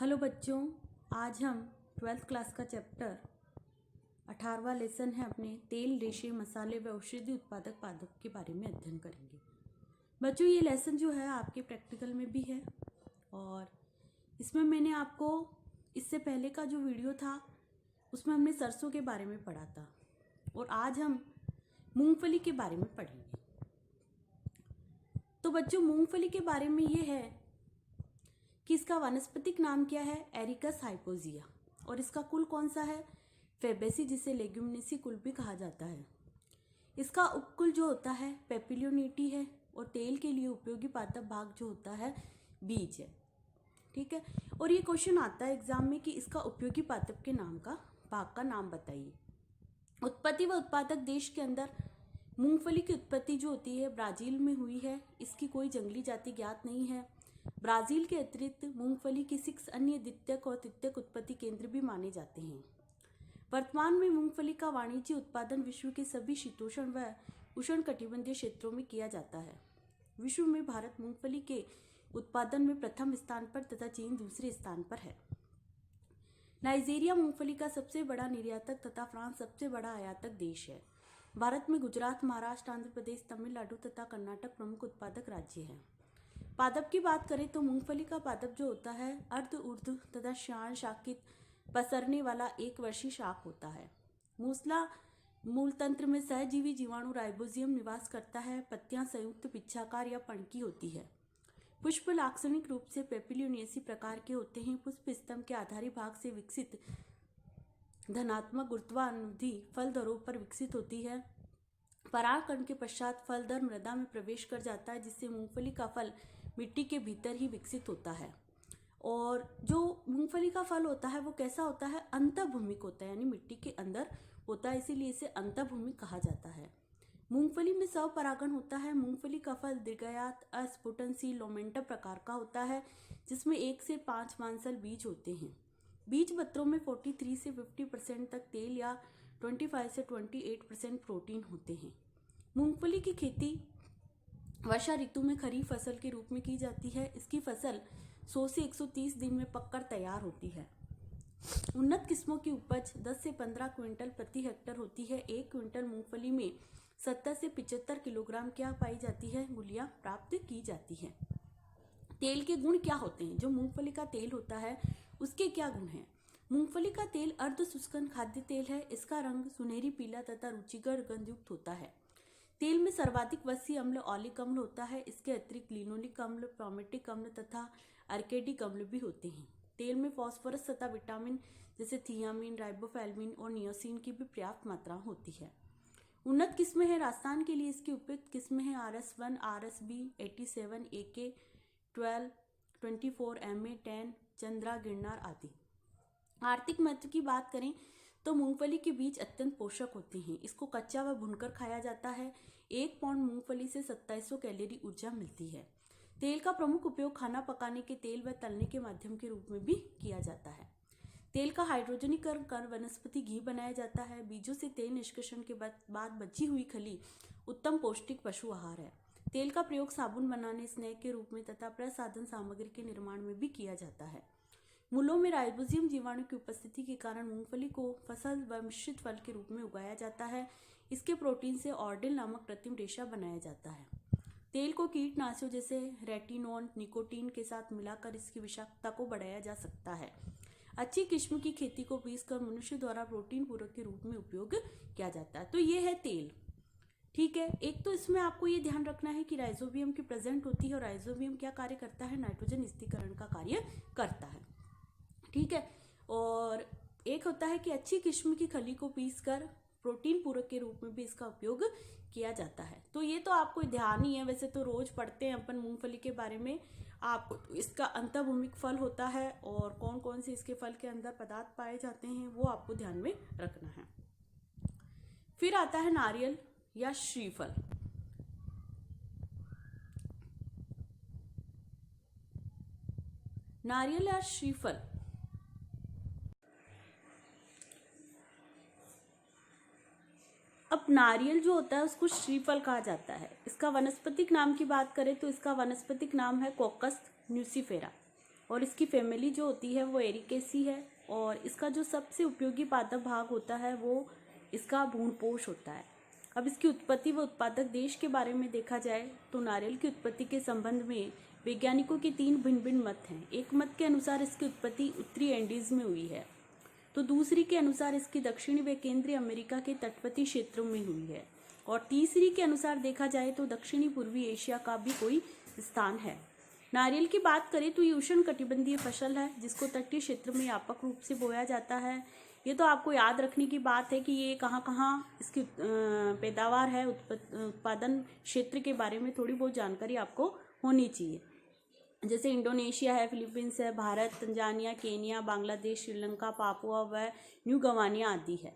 Hello बच्चों, आज हम 12th क्लास का चैप्टर 18वां लेसन है अपने तेल, रेशे, मसाले व औषधि उत्पादक पादप के बारे में अध्ययन करेंगे। बच्चों, ये लेसन जो है आपके प्रैक्टिकल में भी है और इसमें मैंने आपको इससे पहले का जो वीडियो था उसमें हमने सरसों के बारे में पढ़ा था और आज हम मूंगफली के बारे में पढ़ेंगे। तो बच्चों, मूंगफली के बारे में ये है कि इसका वानस्पतिक नाम क्या है, एरिकस हाइपोजिया, और इसका कुल कौन सा है, फेबेसी, जिसे लेग्यूमिनेसी कुल भी कहा जाता है। इसका उपकुल जो होता है पेपिलियोनिटी है और तेल के लिए उपयोगी पादप भाग जो होता है बीज है। ठीक है, और ये क्वेश्चन आता है एग्जाम में कि इसका उपयोगी पादप के नाम का भाग का नाम बताइए। उत्पत्ति व उत्पादक देश के अंदर मूंगफली की उत्पत्ति जो होती है ब्राजील में हुई है। इसकी कोई जंगली जाति ज्ञात नहीं है। ब्राजील के अतिरिक्त मूंगफली के 6 अन्य द्वितीयक और तृतीयक उत्पत्ति केंद्र भी माने जाते हैं। वर्तमान में मूंगफली का वाणिज्य उत्पादन विश्व के सभी शीतोष्ण व उष्णकटिबंधीय क्षेत्रों में किया जाता है। विश्व में भारत मूंगफली के उत्पादन में प्रथम स्थान पर तथा चीन दूसरे स्थान पर है। नाइजीरिया मूंगफली का सबसे बड़ा निर्यातक तथा फ्रांस सबसे बड़ा आयातक देश है। भारत में गुजरात, महाराष्ट्र, आंध्र प्रदेश, तमिलनाडु तथा कर्नाटक प्रमुख उत्पादक राज्य हैं। पादप की बात करें तो मूंगफली का पादप जो होता है अर्ध ऊर्ध्व तथा श्यान शाखित पसरने वाला एक वर्षीय शाख होता है। मूसला मूल तंत्र में सहजीवी जीवाणु राइबोजियम निवास करता है। पत्तियां संयुक्त पिच्छाकार या पणकी होती है। पुष्प लाक्षणिक रूप से पेपिलियोनियसी प्रकार के होते हैं। पुष्प स्तंभ के आधारी भाग से विकसित धनात्मक गुरुत्वानुरोधी फल दरों पर विकसित होती है। परागकण के पश्चात फल दर मृदा में प्रवेश कर जाता है, जिससे मूंगफली का फल मिट्टी के भीतर ही विकसित होता है। और जो मूंगफली का फल होता है वो कैसा होता है, अंतर्भूमिक होता है, यानी मिट्टी के अंदर होता है, इसीलिए इसे अंतर्भूमिक कहा जाता है। मूंगफली में स्वपरागण होता है। मूंगफली का फल द्विगयात, अस्फुटनशील, लोमेंटम प्रकार का होता है, जिसमें 1 से 5 मांसल बीज होते हैं। बीज पत्रों में 43 से 50% तक तेल या 25 से 28% प्रोटीन होते हैं। मूंगफली की खेती वर्षा ऋतु में खरीफ फसल के रूप में की जाती है। इसकी फसल 100 से 130 दिन में पककर तैयार होती है। उन्नत किस्मों की उपज 10 से 15 क्विंटल प्रति हेक्टेयर होती है। 1 क्विंटल मूंगफली में 70 से 75 किलोग्राम क्या पाई जाती है, मूल्य प्राप्त की जाती है। तेल के गुण क्या होते हैं, जो मूंगफली का तेल होता है उसके क्या गुण हैं। मूंगफली का तेल अर्ध शुष्क खाद्य तेल है। इसका रंग सुनहरी पीला तथा रुचिकर गंधयुक्त होता है। तेल में सर्वाधिक वसीय अम्ल ऑलिक अम्ल होता है। इसके अतिरिक्त लिनोलिक अम्ल, प्रोमेटिक अम्ल तथा अर्केटिक अम्ल भी होते हैं। तेल में फास्फोरस तथा विटामिन जैसे थियामिन, राइबोफ्लाविन और नियोसिन की भी पर्याप्त मात्रा होती है। उन्नत किस्में हैं। राजस्थान के लिए इसकी उपयुक्त किस्में हैं RS1, RSB, 87, AK, 12, 24, MA, 10, Chandra, Girnar आदि। आर्थिक महत्व की बात करें तो मूंगफली के बीज अत्यंत पोषक होते हैं। इसको कच्चा व भूनकर खाया जाता है। 1 पाउंड मूंगफली से 2700 कैलोरी ऊर्जा मिलती है। तेल का प्रमुख उपयोग खाना पकाने के तेल व तलने के माध्यम के रूप में भी किया जाता है। तेल का हाइड्रोजनीकरण कर वनस्पति घी बनाया जाता है। बीजों से तेल निष्कर्षण के बाद बची हुई खली उत्तम पौष्टिक पशु आहार है। तेल का प्रयोग साबुन बनाने, स्नैक के रूप में तथा प्रसाधन सामग्री के निर्माण में भी किया जाता है। मूलों में राइबोजियम जीवाणु की उपस्थिति के कारण मूंगफली को फसल व मिश्रित फल के रूप में उगाया जाता है। इसके प्रोटीन से ऑर्डिल नामक कृत्रिम रेशा बनाया जाता है। तेल को कीटनाशकों जैसे रेटिनॉन, निकोटीन के साथ मिलाकर इसकी विषाक्तता को बढ़ाया जा सकता है। अच्छी किस्म की खेती को पीसकर मनुष्य द्वारा प्रोटीन पूरक के रूप में उपयोग किया जाता है। तो ये है तेल। ठीक है, एक तो इसमें आपको ये ध्यान रखना है कि राइजोबियम की प्रेजेंट होती है और राइजोबियम क्या कार्य करता है, नाइट्रोजन स्थिरीकरण का कार्य करता है। ठीक है, और एक होता है कि अच्छी किस्म की खली को पीसकर प्रोटीन पूरक के रूप में भी इसका उपयोग किया जाता है। तो ये तो आपको ध्यान ही है, वैसे तो रोज पढ़ते हैं अपन मूंगफली के बारे में। आपको इसका अंतर्भूमिक फल होता है और कौन कौन से इसके फल के अंदर पदार्थ पाए जाते हैं वो आपको ध्यान में रखना है। फिर आता है नारियल या श्रीफल। नारियल या श्रीफल अब नारियल जो होता है उसको श्रीफल कहा जाता है। इसका वनस्पतिक नाम की बात करें तो इसका वनस्पतिक नाम है कोकस न्यूसीफेरा और इसकी फैमिली जो होती है वो एरिकेसी है। और इसका जो सबसे उपयोगी पादप भाग होता है वो इसका भ्रूणपोष होता है। अब इसकी उत्पत्ति व उत्पादक देश के बारे में देखा जाए तो नारियल की उत्पत्ति के संबंध में वैज्ञानिकों के 3 भिन्न भिन्न मत हैं। एक मत के अनुसार इसकी उत्पत्ति उत्तरी एंडीज में हुई है, तो दूसरी के अनुसार इसकी दक्षिणी व केंद्रीय अमेरिका के तटवर्ती क्षेत्रों में हुई है, और तीसरी के अनुसार देखा जाए तो दक्षिणी पूर्वी एशिया का भी कोई स्थान है। नारियल की बात करें तो ये उष्ण कटिबंधीय फसल है जिसको तटीय क्षेत्र में व्यापक रूप से बोया जाता है। ये तो आपको याद रखने की बात है कि ये कहाँ कहाँ इसकी पैदावार है, उत्पादन क्षेत्र के बारे में थोड़ी बहुत जानकारी आपको होनी चाहिए। जैसे इंडोनेशिया है, फिलीपींस है, Bharat, Tanzania, Kenya, Bangladesh, Sri Lanka, Papua व न्यू गवानिया आदि है।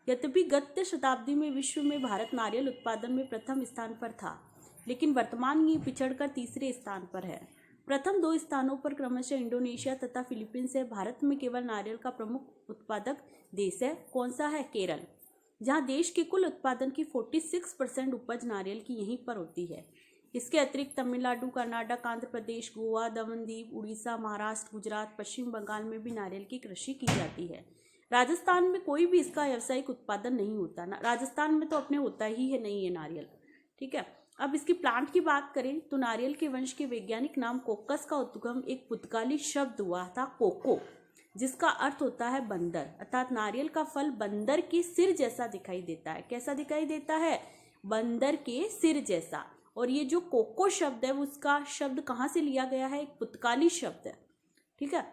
यद्यपि गत शताब्दी में विश्व में भारत नारियल उत्पादन में प्रथम स्थान पर था, लेकिन वर्तमान में पिछड़कर तीसरे स्थान पर है। प्रथम 2 स्थानों पर क्रमशः इंडोनेशिया तथा फिलीपींस है। भारत में केवल नारियल का प्रमुख उत्पादक देश है। कौन सा है? केरल, जहां देश के कुल उत्पादन की 46% उपज नारियल की यहीं पर होती है। इसके अतिरिक्त तमिलनाडु, कर्नाटक, आंध्र प्रदेश, गोवा, दमनदीप, उड़ीसा, महाराष्ट्र, गुजरात, पश्चिम बंगाल में भी नारियल की कृषि की जाती है। राजस्थान में कोई भी इसका व्यावसायिक उत्पादन नहीं होता ना, राजस्थान में तो अपने होता ही है नहीं है नारियल। ठीक है, अब इसकी प्लांट की बात करें तो नारियल के वंश के वैज्ञानिक नाम कोकस का उद्गम एक पुर्तगाली शब्द हुआ था कोको, जिसका अर्थ होता है बंदर, अर्थात नारियल का फल बंदर के सिर जैसा दिखाई देता है। कैसा दिखाई देता है? बंदर के सिर जैसा। और ये जो कोको शब्द है उसका शब्द कहाँ से लिया गया है? एक पुर्तगाली शब्द है। ठीक है,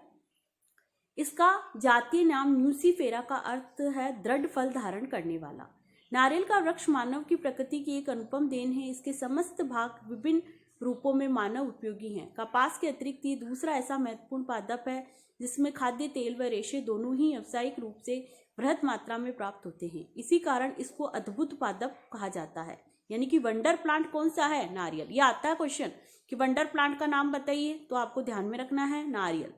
इसका जातीय नाम न्यूसीफेरा का अर्थ है दृढ़ फल धारण करने वाला। नारियल का वृक्ष मानव की प्रकृति की एक अनुपम देन है। इसके समस्त भाग विभिन्न रूपों में मानव उपयोगी हैं। कपास के अतिरिक्त ये दूसरा ऐसा महत्वपूर्ण पादप है जिसमें खाद्य तेल व रेशे दोनों ही व्यावसायिक रूप से बृहत मात्रा में प्राप्त होते हैं। इसी कारण इसको अद्भुत पादप कहा जाता है। यानी कि वंडर प्लांट कौन सा है? नारियल। यह आता है क्वेश्चन कि वंडर प्लांट का नाम बताइए, तो आपको ध्यान में रखना है नारियल।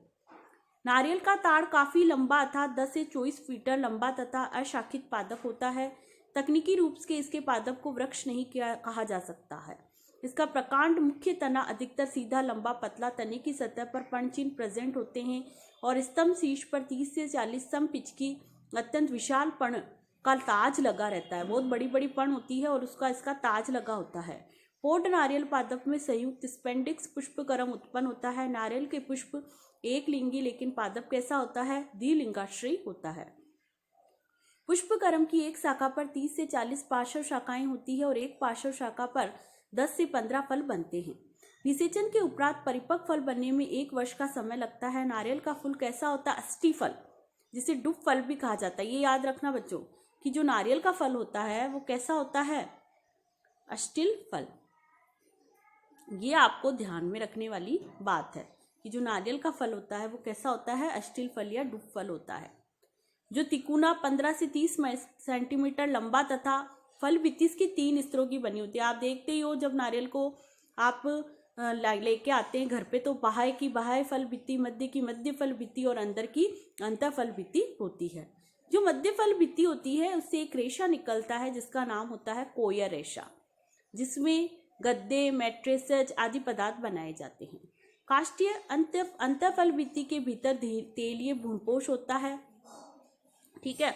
नारियल का ताड़ काफी लंबा अर्थात 10 से 24 मीटर लंबा तथा अशाखित पादप होता है। तकनीकी रूप से इसके पादप को वृक्ष नहीं कहा जा सकता है। इसका प्रकांड मुख्य तना अधिकतर सीधा, लंबा, पतला, तने की सतह पर पर्णचिन्ह प्रेजेंट होते हैं और स्तंभ शीर्ष पर 30 से 40 सम पिच की अत्यंत विशाल पण का ताज लगा रहता है। बहुत बड़ी बड़ी पण होती है और इसका ताज लगा होता है। पोड नारियल पादप में संयुक्त स्पेंडिक्स पुष्पक्रम उत्पन्न होता है। नारियल के पुष्प एक लिंगी, लेकिन पादप कैसा होता है? द्विलिंगाश्रयी होता है। पुष्पक्रम की एक शाखा पर 30 से 40 पार्श्व शाखाएं होती है और एक पार्श्व शाखा पर 10 से 15 फल बनते हैं। निषेचन के उपरांत परिपक्व फल बनने में 1 वर्ष का समय लगता है। नारियल का फूल कैसा होता है? अष्टी फल, जिसे डुब फल भी कहा जाता है। ये याद रखना बच्चों कि जो नारियल का फल होता है वो कैसा होता है? अष्टिल फल। ये आपको ध्यान में रखने वाली बात है कि जो नारियल का फल होता है वो कैसा होता है? अष्टिल फल या डुब फल होता है। जो तिकोना 15 से 30 सेंटीमीटर लंबा तथा फल भित्ति इसकी 3 स्तरों की बनी होती है। आप देखते ही हो जब नारियल को आप लेके आते हैं घर पे तो बाह्य की बाह्य फल भित्ति, मध्य की मध्य फल भित्ति और अंदर की अंतर फल भित्ति होती है। जो मध्य फल भित्ति होती है उससे एक रेशा निकलता है जिसका नाम होता है कोयर रेशा, जिसमें गद्दे, मैट्रेसेज आदि पदार्थ बनाए जाते हैं। काष्ठीय अंतःफल भित्ति के भीतर तेलीय भ्रूणपोष होता है। ठीक है,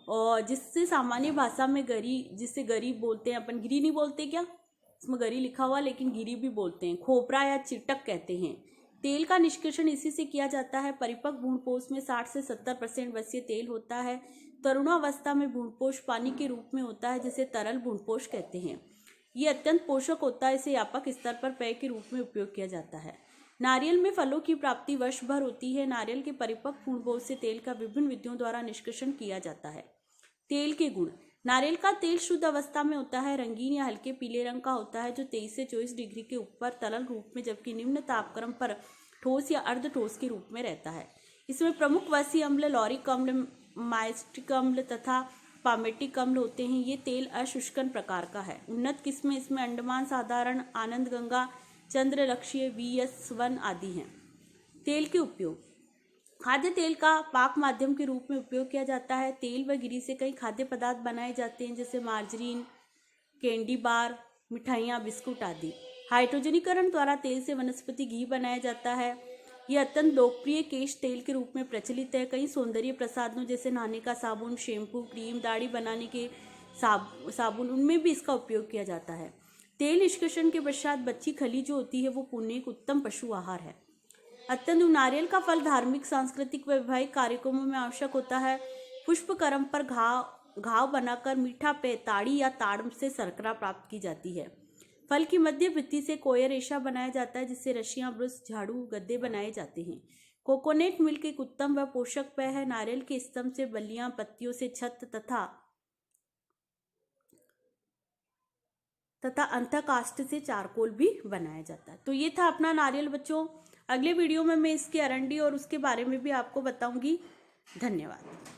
और जिससे सामान्य भाषा में जिससे गरी बोलते हैं अपन, गिरी नहीं बोलते क्या? इसमें गरी लिखा हुआ लेकिन गिरी भी बोलते हैं। खोपरा या चिटक कहते हैं। तेल का निष्कर्षण इसी से किया जाता है। परिपक्व भ्रूणपोष में 60 से 70% वसीय तेल होता है। तरुणावस्था में भ्रूणपोष पानी के रूप में होता है जिसे तरल भ्रूणपोष कहते हैं। ये अत्यंत पोषक होता है। इसे व्यापक स्तर पर पेय के रूप में उपयोग किया जाता है। नारियल में फलों की प्राप्ति वर्ष भर होती है। नारियल के परिपक्व भ्रूणपोष से तेल का विभिन्न विधियों द्वारा निष्कर्षण किया जाता है। तेल के गुण। नारियल का तेल शुद्ध अवस्था में होता है, रंगीन या हल्के पीले रंग का होता है जो 23 से 24 डिग्री के ऊपर तरल रूप में, जबकि निम्न तापक्रम पर ठोस या अर्ध ठोस के रूप में रहता है। इसमें प्रमुख वसीय अम्ल लॉरिक अम्ल, माइस्टिक अम्ल तथा पामेटिक अम्ल होते हैं। ये तेल अशुष्कन प्रकार का है। उन्नत किस्में इसमें अंडमान साधारण, आनंद गंगा, चंद्रलक्ष्य, VS1 आदि हैं। तेल के उपयोग। खाद्य तेल का पाक माध्यम के रूप में उपयोग किया जाता है। तेल व गिरी से कई खाद्य पदार्थ बनाए जाते हैं जैसे मार्जरीन, कैंडी बार, मिठाइयाँ, बिस्कुट आदि। हाइड्रोजनीकरण द्वारा तेल से वनस्पति घी बनाया जाता है। ये अत्यंत लोकप्रिय केश तेल के रूप में प्रचलित है। कई सौंदर्य प्रसाधनों जैसे नहाने का साबुन, शैम्पू, क्रीम, दाढ़ी बनाने के साबुन, उनमें भी इसका उपयोग किया जाता है। तेल निष्कर्षण के पश्चात बची खली जो होती है वो पुण्य एक उत्तम पशु आहार है। अत्यंत नारियल का फल धार्मिक, सांस्कृतिक व वैवाहिक कार्यक्रमों में आवश्यक होता है। पुष्पकर्म पर घाव बनाकर मीठा पेय ताड़ी या ताड़ से शर्करा प्राप्त की जाती है। फल की मध्य भित्ति से कोयर रेशा बनाया जाता है जिससे रस्सियां, ब्रश, झाड़ू, गद्दे बनाए जाते हैं। कोकोनट मिल्क एक उत्तम व पोषक पेय है। नारियल के स्तंभ से बल्लियां, पत्तियों से छत तथा अंतःकाष्ठ से चारकोल भी बनाया जाता है। तो ये था अपना नारियल बच्चों। अगले वीडियो में मैं इसके अरंडी और उसके बारे में भी आपको बताऊंगी। धन्यवाद।